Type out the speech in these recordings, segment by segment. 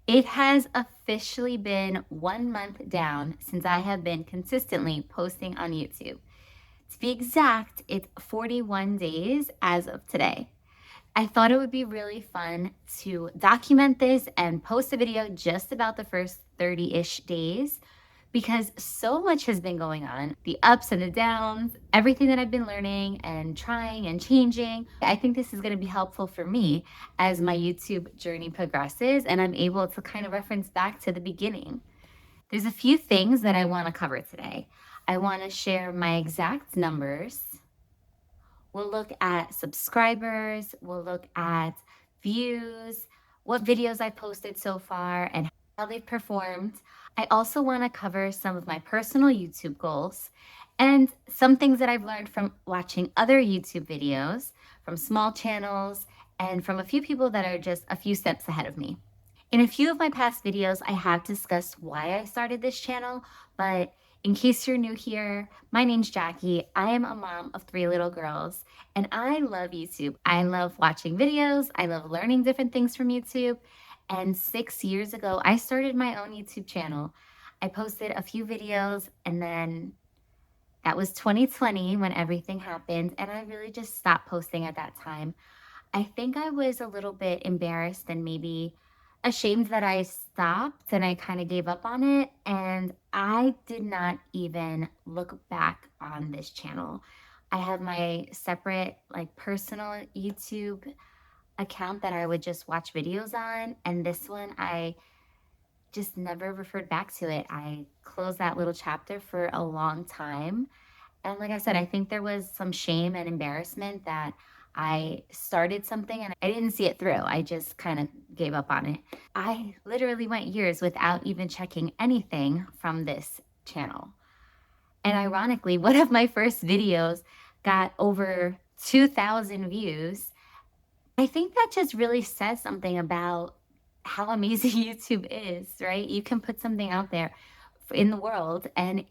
It has officially been 1 month down since I have been consistently posting on YouTube. To be exact, it's 41 days as of today. I thought it would be really fun to document this and post a video just about the first 30-ish days because so much has been going on, the ups and the downs, everything that I've been learning and trying and changing. I think this is going to be helpful for me as my YouTube journey progresses and I'm able to kind of reference back to the beginning. There's a few things that I want to cover today. I want to share my exact numbers. We'll look at subscribers, we'll look at views, what videos I posted so far, and how they've performed. I also want to cover some of my personal YouTube goals and some things that I've learned from watching other YouTube videos, from small channels, and from a few people that are just a few steps ahead of me. In a few of my past videos, I have discussed why I started this channel, but in case you're new here, my name's Jackie. I am a mom of 3 little girls, and I love YouTube. I love watching videos. I love learning different things from YouTube. And 6 years ago, I started my own YouTube channel. I posted a few videos, and then that was 2020 when everything happened, and I really just stopped posting at that time. I think I was a little bit embarrassed and maybe ashamed that I stopped and I kind of gave up on it. And I did not even look back on this channel. I have my separate, like, personal YouTube account that I would just watch videos on. And this one, I just never referred back to it. I closed that little chapter for a long time. And like I said, I think there was some shame and embarrassment that I started something and I didn't see it through. I just kind of gave up on it. I literally went years without even checking anything from this channel. And ironically, one of my first videos got over 2,000 views. I think that just really says something about how amazing YouTube is, right? You can put something out there in the world and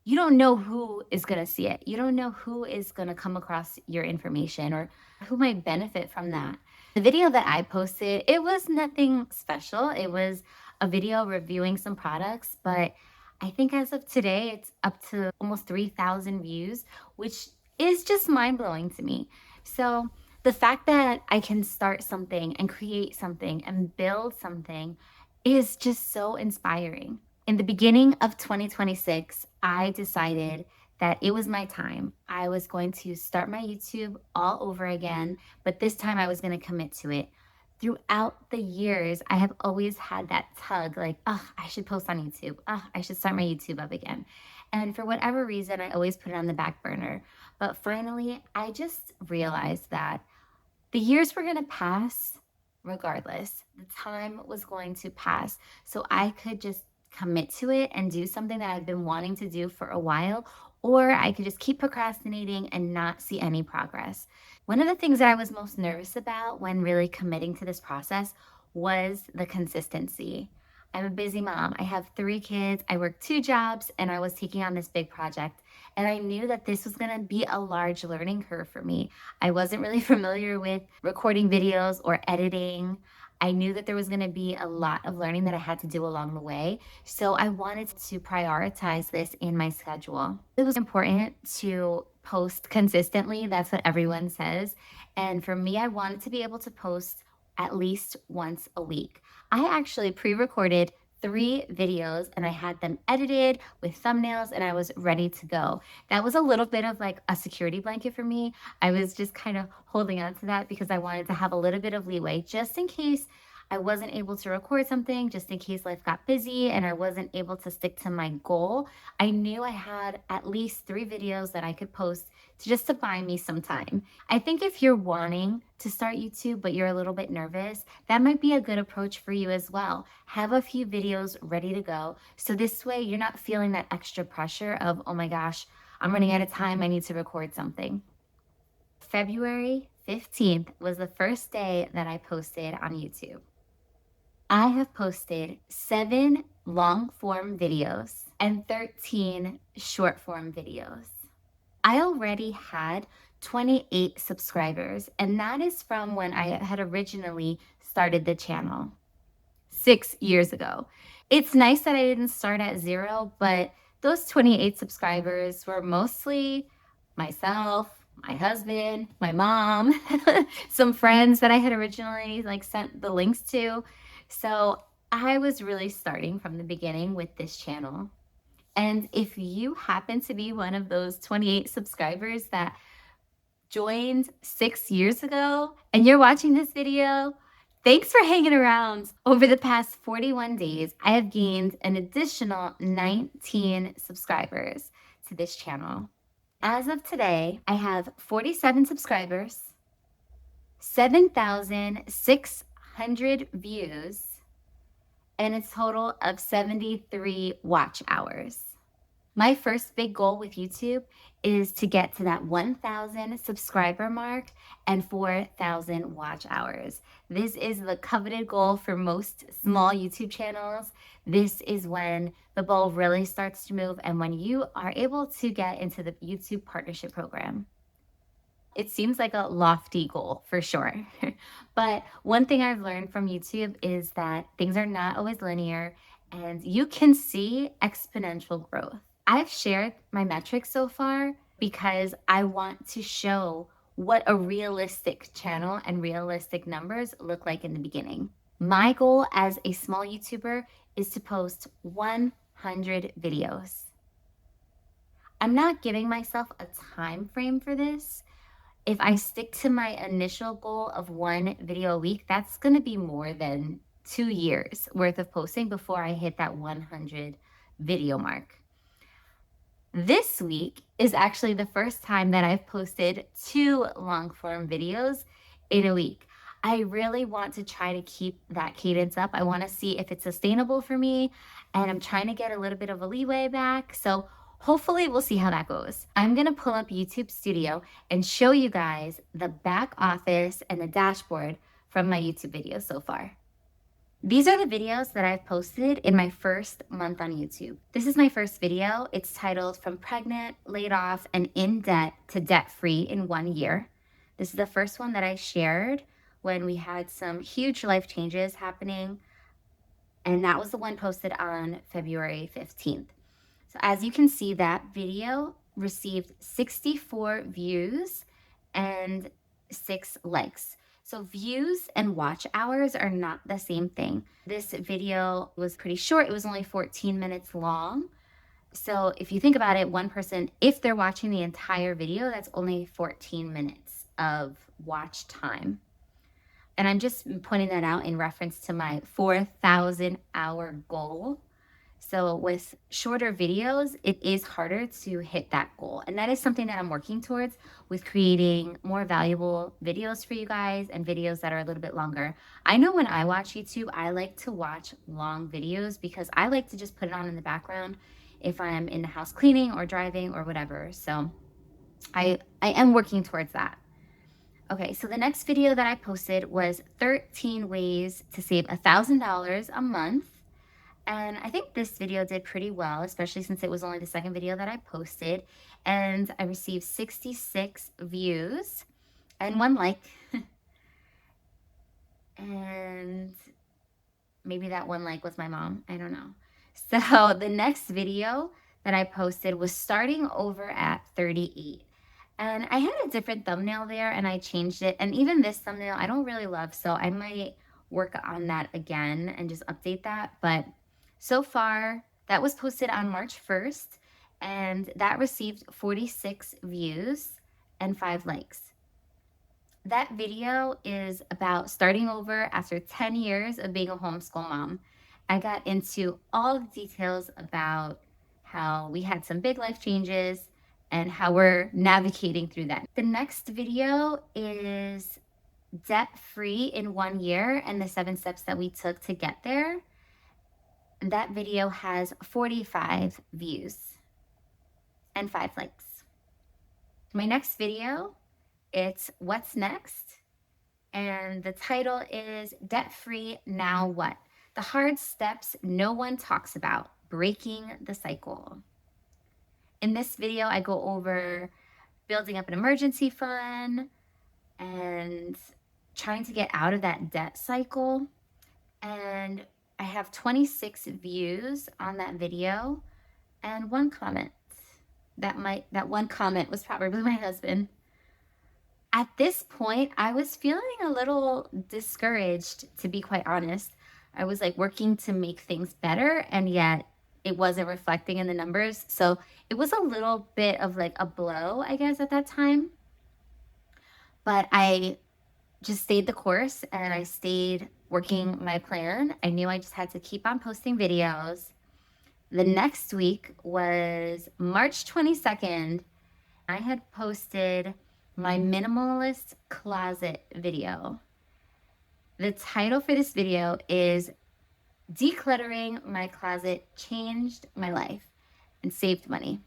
you don't know who is going to see it. You don't know who is going to come across your information or who might benefit from that. The video that I posted, it was nothing special. It was a video reviewing some products, but I think as of today, it's up to almost 3,000 views, which is just mind blowing to me. So the fact that I can start something and create something and build something is just so inspiring. In the beginning of 2026, I decided that it was my time. I was going to start my YouTube all over again, but this time I was going to commit to it. Throughout the years, I have always had that tug like, oh, I should post on YouTube. Oh, I should start my YouTube up again. And for whatever reason, I always put it on the back burner. But finally, I just realized that the years were going to pass regardless. The time was going to pass. So I could just commit to it and do something that I've been wanting to do for a while, or I could just keep procrastinating and not see any progress. One of the things that I was most nervous about when really committing to this process was the consistency. I'm a busy mom. I have 3 kids. I work 2 jobs, and I was taking on this big project. And I knew that this was going to be a large learning curve for me. I wasn't really familiar with recording videos or editing. I knew that there was going to be a lot of learning that I had to do along the way. So I wanted to prioritize this in my schedule. It was important to post consistently. That's what everyone says. And for me, I wanted to be able to post at least once a week. I actually pre recorded 3 videos and I had them edited with thumbnails and I was ready to go. That was a little bit of like a security blanket for me. I was just kind of holding on to that because I wanted to have a little bit of leeway just in case I wasn't able to record something, just in case life got busy and I wasn't able to stick to my goal. I knew I had at least 3 videos that I could post to just to buy me some time. I think if you're wanting to start YouTube, but you're a little bit nervous, that might be a good approach for you as well. Have a few videos ready to go. So this way you're not feeling that extra pressure of, oh my gosh, I'm running out of time. I need to record something. February 15th was the first day that I posted on YouTube. I have posted 7 long form videos and 13 short form videos. I already had 28 subscribers, and that is from when I had originally started the channel. 6 years ago. It's nice that I didn't start at zero, but those 28 subscribers were mostly myself, my husband, my mom, some friends that I had originally like sent the links to. So I was really starting from the beginning with this channel. And if you happen to be one of those 28 subscribers that joined 6 years ago and you're watching this video, thanks for hanging around. Over the past 41 days, I have gained an additional 19 subscribers to this channel. As of today, I have 47 subscribers, 7,600 views, and a total of 73 watch hours. My first big goal with YouTube is to get to that 1,000 subscriber mark and 4,000 watch hours. This is the coveted goal for most small YouTube channels. This is when the ball really starts to move and when you are able to get into the YouTube partnership program. It seems like a lofty goal for sure. But one thing I've learned from YouTube is that things are not always linear and you can see exponential growth. I've shared my metrics so far because I want to show what a realistic channel and realistic numbers look like in the beginning. My goal as a small YouTuber is to post 100 videos. I'm not giving myself a time frame for this. If I stick to my initial goal of one video a week, that's going to be more than 2 years worth of posting before I hit that 100 video mark. This week is actually the first time that I've posted 2 long form videos in a week. I really want to try to keep that cadence up. I want to see if it's sustainable for me, and I'm trying to get a little bit of a leeway back. So hopefully we'll see how that goes. I'm going to pull up YouTube Studio and show you guys the back office and the dashboard from my YouTube videos so far. These are the videos that I've posted in my first month on YouTube. This is my first video. It's titled From Pregnant, Laid Off, and In Debt to Debt Free in 1 Year. This is the first one that I shared when we had some huge life changes happening. And that was the one posted on February 15th. So as you can see, that video received 64 views and 6 likes. So views and watch hours are not the same thing. This video was pretty short. It was only 14 minutes long. So if you think about it, one person, if they're watching the entire video, that's only 14 minutes of watch time. And I'm just pointing that out in reference to my 4,000 hour goal. So with shorter videos, it is harder to hit that goal. And that is something that I'm working towards with creating more valuable videos for you guys and videos that are a little bit longer. I know when I watch YouTube, I like to watch long videos because I like to just put it on in the background if I'm in the house cleaning or driving or whatever. So I am working towards that. Okay, so the next video that I posted was 13 ways to save $1,000 a month. And I think this video did pretty well, especially since it was only the second video that I posted. And I received 66 views and 1 like. And maybe that 1 like was my mom. I don't know. So the next video that I posted was starting over at 38. And I had a different thumbnail there and I changed it. And even this thumbnail, I don't really love. So I might work on that again and just update that. But so far, that was posted on March 1st, and that received 46 views and 5 likes. That video is about starting over after 10 years of being a homeschool mom. I got into all the details about how we had some big life changes and how we're navigating through that. The next video is debt-free in 1 year and the 7 steps that we took to get there. That video has 45 views and 5 likes. My next video, it's What's Next? And the title is Debt Free Now What? The hard steps no one talks about, breaking the cycle. In this video, I go over building up an emergency fund and trying to get out of that debt cycle. And I have 26 views on that video and one comment. That one comment was probably my husband. At this point, I was feeling a little discouraged, to be quite honest. I was like working to make things better, and yet it wasn't reflecting in the numbers. So it was a little bit of like a blow, I guess, at that time. But I just stayed the course and I stayed working my plan. I knew I just had to keep on posting videos. The next week was March 22nd. I had posted my minimalist closet video. The title for this video is Decluttering My Closet Changed My Life and Saved Money.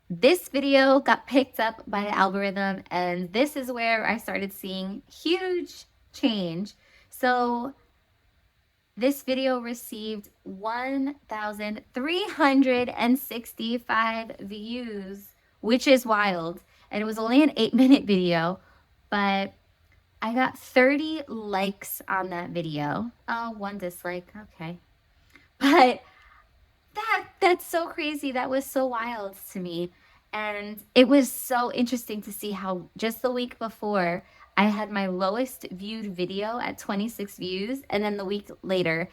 This video got picked up by the algorithm, and this is where I started seeing huge change. So this video received 1,365 views, which is wild. And it was only an 8-minute video, but I got 30 likes on that video. Oh, one dislike. Okay. But that's so crazy. That was so wild to me. And it was so interesting to see how just the week before I had my lowest viewed video at 26 views. And then the week later,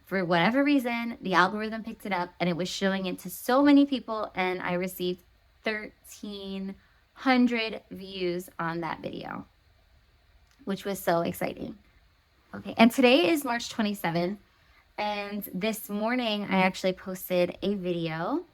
for whatever reason, the algorithm picked it up and it was showing it to so many people. And I received 1,300 views on that video, which was so exciting. Okay, and today is March 27th. And this morning, I actually posted a video.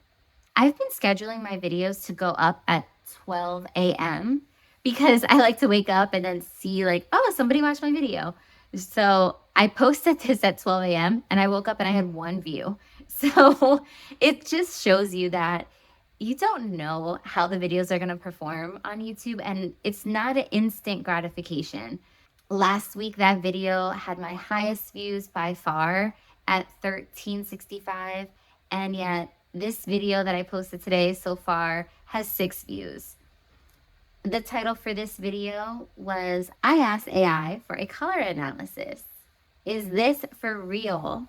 I've been scheduling my videos to go up at 12 a.m. because I like to wake up and then see like, oh, somebody watched my video. So I posted this at 12 a.m. and I woke up and I had one view. So it just shows you that you don't know how the videos are going to perform on YouTube, and it's not an instant gratification. Last week, that video had my highest views by far at 1365. And yet this video that I posted today so far has 6 views. The title for this video was, I asked AI for a color analysis. Is this for real?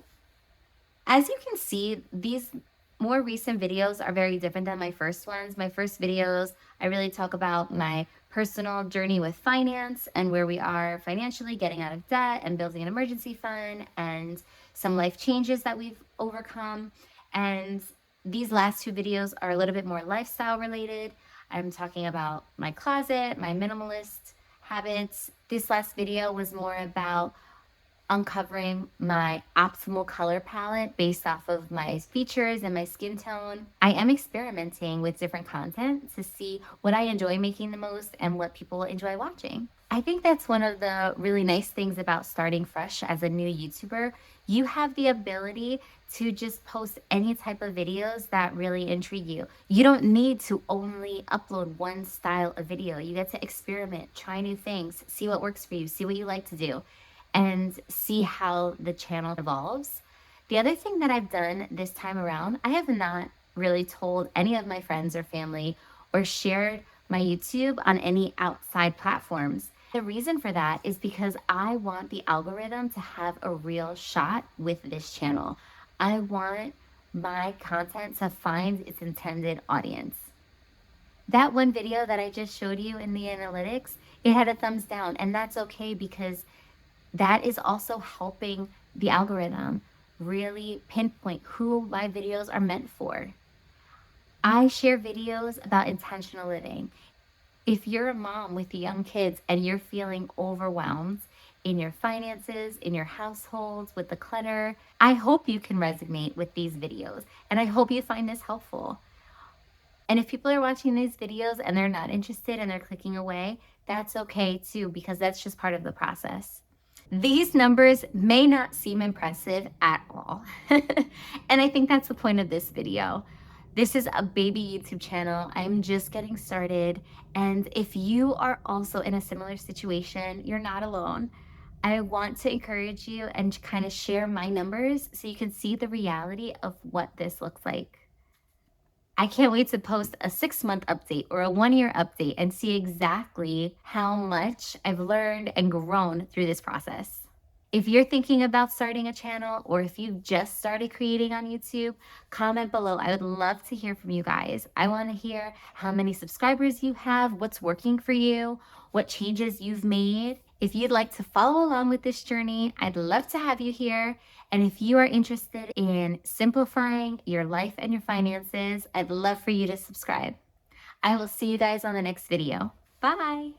As you can see, these more recent videos are very different than my first ones. My first videos, I really talk about my personal journey with finance and where we are financially, getting out of debt and building an emergency fund, and some life changes that we've overcome. And these last 2 videos are a little bit more lifestyle related. I'm talking about my closet, my minimalist habits. This last video was more about uncovering my optimal color palette based off of my features and my skin tone. I am experimenting with different content to see what I enjoy making the most and what people enjoy watching. I think that's one of the really nice things about starting fresh as a new YouTuber. You have the ability to just post any type of videos that really intrigue you. You don't need to only upload one style of video. You get to experiment, try new things, see what works for you, see what you like to do, and see how the channel evolves. The other thing that I've done this time around, I have not really told any of my friends or family or shared my YouTube on any outside platforms. The reason for that is because I want the algorithm to have a real shot with this channel. I want my content to find its intended audience. That one video that I just showed you in the analytics, it had a thumbs down, and that's okay because that is also helping the algorithm really pinpoint who my videos are meant for. I share videos about intentional living. If you're a mom with young kids and you're feeling overwhelmed in your finances, in your households, with the clutter, I hope you can resonate with these videos, and I hope you find this helpful. And if people are watching these videos and they're not interested and they're clicking away, that's okay too, because that's just part of the process. These numbers may not seem impressive at all. And I think that's the point of this video. This is a baby YouTube channel. I'm just getting started. And if you are also in a similar situation, you're not alone. I want to encourage you and kind of share my numbers so you can see the reality of what this looks like. I can't wait to post a 6-month update or a 1-year update and see exactly how much I've learned and grown through this process. If you're thinking about starting a channel or if you've just started creating on YouTube, comment below. I would love to hear from you guys. I want to hear how many subscribers you have, what's working for you, what changes you've made. If you'd like to follow along with this journey, I'd love to have you here. And if you are interested in simplifying your life and your finances, I'd love for you to subscribe. I will see you guys on the next video. Bye.